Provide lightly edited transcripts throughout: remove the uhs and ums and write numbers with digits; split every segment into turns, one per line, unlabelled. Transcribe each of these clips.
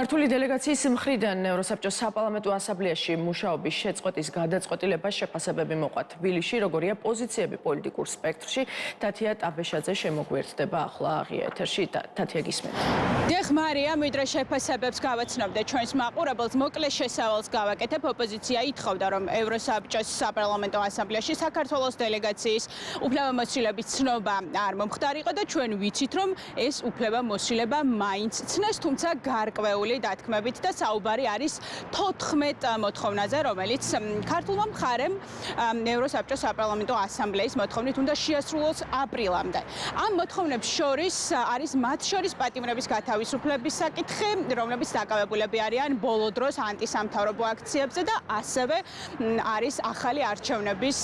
ქართული დელეგაციის მხრიდან ევროსაბჭოს საპარლამენტო ასამბლეაში მუშაობის შეწყვეტის გადაწყვეტილება შეფასებები მოყვა თბილისში, როგორია პოზიციები პოლიტიკურ სპექტრში. თათია ტაბეშაძე შემოგვიერთდება ახლა აღია ეთერში. თათია გისმენთ.
დიახ, მარია, მიდრე შეფასებებს გავაცნობდე ჩვენს მაყურებელს, მოკლე შესავალს გავაკეთებ. ოპოზიცია ითხოვდა, რომ ევროსაბჭოს საპარლამენტო ასამბლეაში საქართველოს დელეგაციის უფლებამოსილების ცნობა არ მომხდარიყო და ჩვენ ვიცით, რომ ეს უფლებამოსილება მაინც ცნეს, თუმცა გარკვეული დათქმებით და საუბარი არის 14 მოთხოვნაზე, რომელიც ქართულმა მხარემ ევროსაბჭოს საპარლამენტო ასამბლეის მოთხოვნით უნდა შეასრულოს აპრილამდე. ამ მოთხოვნებს შორის არის მათ შორის პატიმრების გათავისუფლების საკითხი, რომლებიც დაკავებულები არიან ბოლო დროს ანტისამთავრობო აქციებზე და ასევე არის ახალი არჩევნების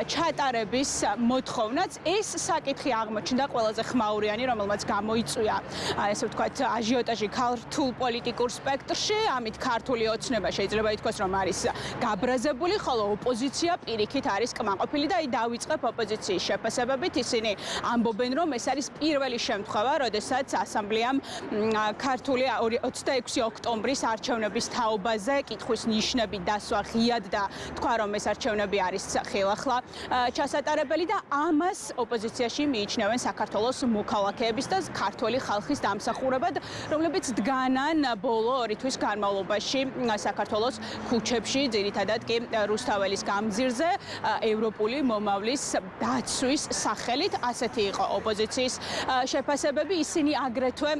ჩატარების მოთხოვნაც. ეს საკითხი აღმოჩნდა ყველაზე ხმაურიანი, რომელმაც გამოიწვია, ესე ვთქვათ, აჟიოტაჟი ქართულ პოლიტიკურ სპექტრში, ამით ქართული ოცნება შეიძლება ითქვას, რომ არის გაბრაზებული, ხოლო ოპოზიცია პირიქით არის კმაყოფილი და დავიწყებ ოპოზიციის შეფასებებით. ისინი ამბობენ, რომ ეს არის პირველი შემთხვევა, როდესაც ასამბლეამ ქართული 26 ოქტომბრის არჩევნების თაობაზე კითხვის ნიშნები დასვა ღიად და თქვა, რომ ეს არჩევნები არის ხილახლა ჩასატარებელი და ამას ოპოზიციაში მიიჩნევენ საქართველოს მოქალაქეების და ქართული ხალხის დამსახურებად, რომლებიც დგანან ბოლო 2 თვის განმავლობაში საქართველოს ქუჩებში, ძირითადად კი რუსთაველის გამზირზე ევროპული მომავლის დაცვის სახელით. ასეთი იყო ოპოზიციის შეფასებები. ისინი აგრეთვე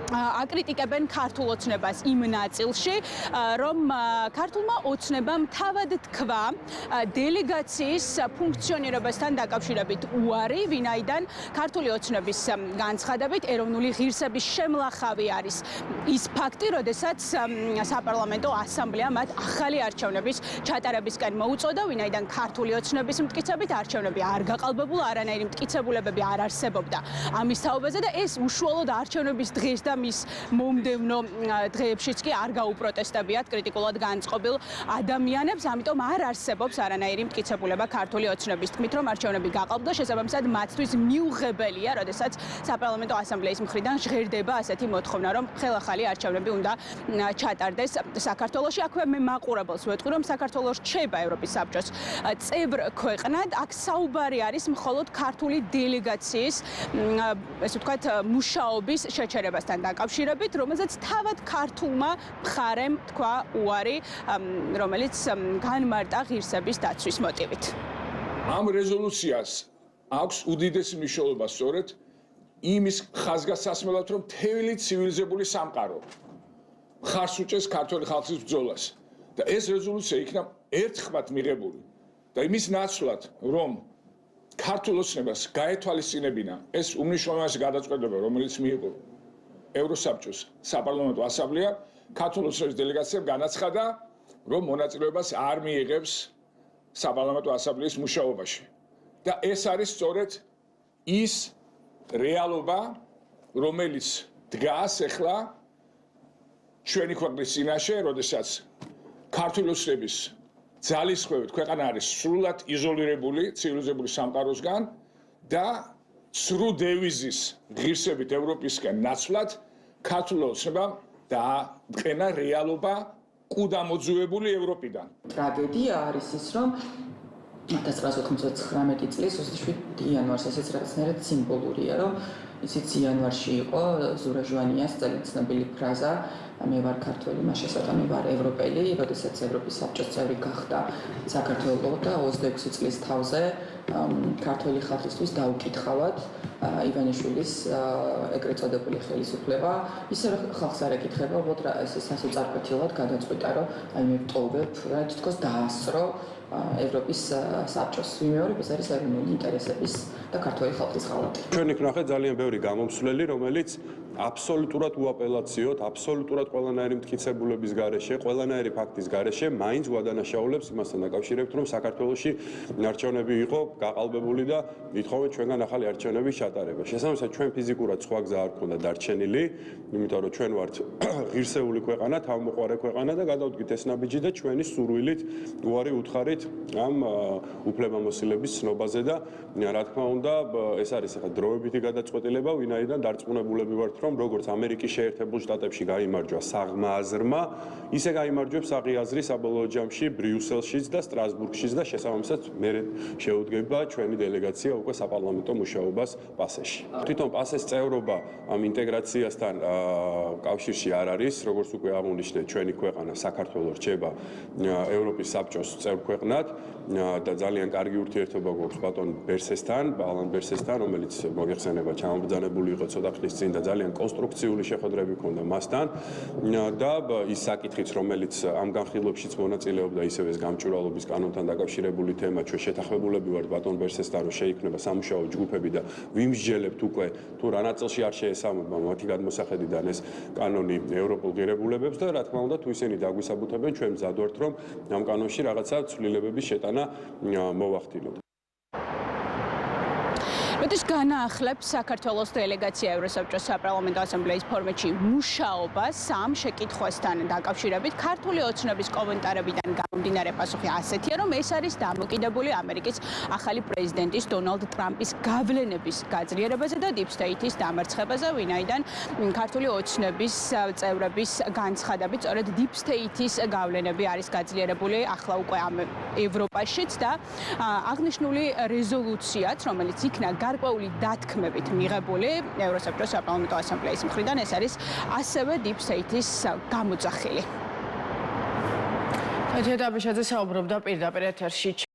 აკრიტიკებენ ქართულ ოცნებას იმ ნაწილში, რომ ქართულმა ოცნებამ თავად თქვა დელეგაციის ფუნქციონირებასთან დაკავშირებით უარი, ვინაიდან ქართული ოცნების განცხადებით ეროვნული ღირსების შემლახავი არის ის ფაქტი, როდესაც საპარლამენტო ასამბლეა მათ ახალი არჩევნების ჩატარებისკენ მოუწოდა, ვინაიდან ქართული ოცნების მტკიცებით არჩევნები არ გაყალბებულა, არანაირი მტკიცებულებები არ არსებობდა ამის თაობაზე და ეს უშუალოდ არჩევნების დღეს და მის მომდევნო დღეებშიც კი არ გაუპროტესტებიათ კრიტიკულად განწყობილ ადამიანებს, ამიტომ არ არსებობს არანაირი მტკიცებულება ქართული ოცნების თქმით, რომ არჩევნები გაყალბდა, შესაბამისად მათთვის მიუღებელია, როდესაც საპარლამენტო ასამბლეის მხრიდან ჟღერდება ასეთი მოთხოვნა, რომ ხელახალი არჩევნები უნდა ჩატარდეს საქართველოში. აქვე მე მაყურებელს ვეტყვი, რომ საქართველოს რჩება ევროპის საბჭოს წევრ ქვეყნად, აქ საუბარი არის მხოლოდ ქართული დელეგაციის, ესე ვთქვათ, მუშაობის შეჩერებასთან დაკავშირებით, რომელზეც თავად ქართულმა მხარემ თქვა უარი, რომელიც განმარტა ღირსების დაცვის მოტივით.
ამ რეზოლუციას აქვს უდიდესი მნიშვნელობა სწორედ იმის ხაზგასასმელად, რომ მთელი ცივილიზებული სამყარო მხარს უჭერს ქართული ხალხის ბრძოლას და ეს რეზოლუცია იქნა ერთხმად მიღებული და იმის ნაცვლად, რომ ქართულ ოცნებას გაეთვალისწინებინა ეს უმნიშვნელოვანესი გადაწყვეტილება, რომელიც მიიღო ევროსაბჭოს საპარლამენტო ასამბლეა, ქართული ოცნების დელეგაციამ განაცხადა, რომ მონაწილეობას არ მიიღებს საპარლამენტო ასამბლეის მუშაობაში. და ეს არის სწორედ ის რეალობა, რომელიც დგას ახლა ჩვენი ქვეყნის წინაშე, როდესაც ქართული ოცნების ძალისხმევით ქვეყანა არის სრულად იზოლირებული ცივილიზებული სამყაროსგან და სრულ დევიზის ღირსებით ევროპისკენ ნაცვლად ქართულ ოცნებამ დააყენა რეალობა კუდამოძუებული ევროპიდან.
ტრაგედია არის ის, რომ 1999 წლის 27 იანვარს ესეც რაღაცნაირად სიმბოლურია, რომ ისიც იანვარში იყო ზურა ჟვანიას წელიწადობილი ფრაზა მე ვარ ქართველი, მას შესაძლოა ვარ ევროპელი, როდესაც ევროპის საბჭოს წევრი გახდა საქართველო და 26 წლის თავზე ქართველი ხალხისთვის დაუკითხავად ივანიშვილის ეგრეთ წოდებული ხელისუფლება. ისე ხალხს არ ეკითხება, უბრალოდ ეს სასოწარკვეთილად გადაწყვიტა, რომ აი მე ვტოვებ, რა თქოს დაასწრო ევროპის საბჭოს. ვიმეორებ, ეს არის ეროვნული ინტერესების და ქართული ხალხის ღალატი.
ჩვენ იქ ნახეთ ძალიან ბევრი გამომსვლელი, რომელიც აბსოლუტურად უაპელაციოდ, აბსოლუტურად ყველანაირი მტკიცებულების გარეშე, ყველანაირი ფაქტის გარეშე მაინც უადანაშაულებს იმასთან დაკავშირებით, რომ საქართველოში არჩევნები იყო გაყალბებული და ითხოვენ ჩვენგან ახალი არჩევნების ჩატარება. შესაბამისად, ჩვენ ფიზიკურად სხვა გზა არ გქონდა დარჩენილი, იმიტომ რომ ჩვენ ვართ ღირსეული ქვეყანა, თავმოყარე ქვეყანა და გადავდგით ეს ნაბიჯი და ჩვენი სურვილით უარი უთხარით ვიყიდით ამ უფლებამოსილების ცნობაზე და რა თქმა უნდა ეს არის ახლა დროებითი გადაწყვეტილება, ვინაიდან დარწმუნებულები ვართ, რომ როგორც ამერიკის შეერთებულ შტატებში გაიმარჯვა საღმა აზრმა, ისე გაიმარჯვებს საღი აზრი საბოლოო ჯამში ბრიუსელშიც და სტრასბურგშიც და შესაბამისად მე შეუდგება ჩვენი დელეგაცია უკვე საპარლამენტო მუშაობას პასეში. თვითონ პასეს წევრობა ამ ინტეგრაციასთან კავშირში არ არის, როგორც უკვე აღნიშნეთ, ჩვენი ქვეყანა საქართველო რჩება ევროპის საბჭოს წევრ ქვეყნად და ძალიან კარგი ურთიერთობა გვაქვს ბატონ ბერსესთან, ალან ბერსესთან, რომელიც მოგეხსენება ჩამობრძანებული იყო ცოტა ხნის წინ და ძალიან კონსტრუქციული შეხვედრები ჰქონდა მასთან და ის საკითხიც, რომელიც ამ განხილვებშიც მონაწილეობდა, ისევ ეს გამჭვირვალობის კანონთან დაკავშირებული თემა, ჩვენ შეთანხმებულები ვართ ბატონ ბერსესთან, რომ შეიქმნება სამუშაო ჯგუფები და ვიმსჯელებთ უკვე თუ რა ნაწილში არ შეესაბამება მათი გადმოსახედიდან ეს კანონი ევროპულ ღირებულებებს და რა თქმა უნდა თუ ისინი დაგვისაბუთებენ, ჩვენ მზად ვართ, რომ ამ კანონში რაღაცა ცვლილებების შეტანა მოვახდინოთ.
როდის განაახლებს საქართველოს დელეგაცია ევროსაბჭოს საპარლამენტო ასამბლეის ფორმატში მუშაობას ამ შეკითხვასთან დაკავშირებით ქართული ოცნების კომენტარებიდან გამომდინარე პასუხი ასეთია, რომ ეს არის დამოკიდებული ამერიკის ახალი პრეზიდენტის დონალდ ტრამპის გავლენების გაძლიერებაზე და დიპ სტეითის დამარცხებაზე, ვინაიდან ქართული ოცნების წევრების განცხადებით, სწორედ დიპ სტეითის გავლენები არის გაძლიერებული ახლა უკვე ამ ევროპაშიც და აღნიშნული რეზოლუციაც, რომელიც იქნა გარკვეული დათქმებით მიღებული ევროსაბჭოს საპარლამენტო ასამბლეის მხრიდან, ეს არის ასევე დიპ სტეითის გამოძახილი.
თეთრ აბეშაძე საუბრობდა პირდაპირ ეთერში.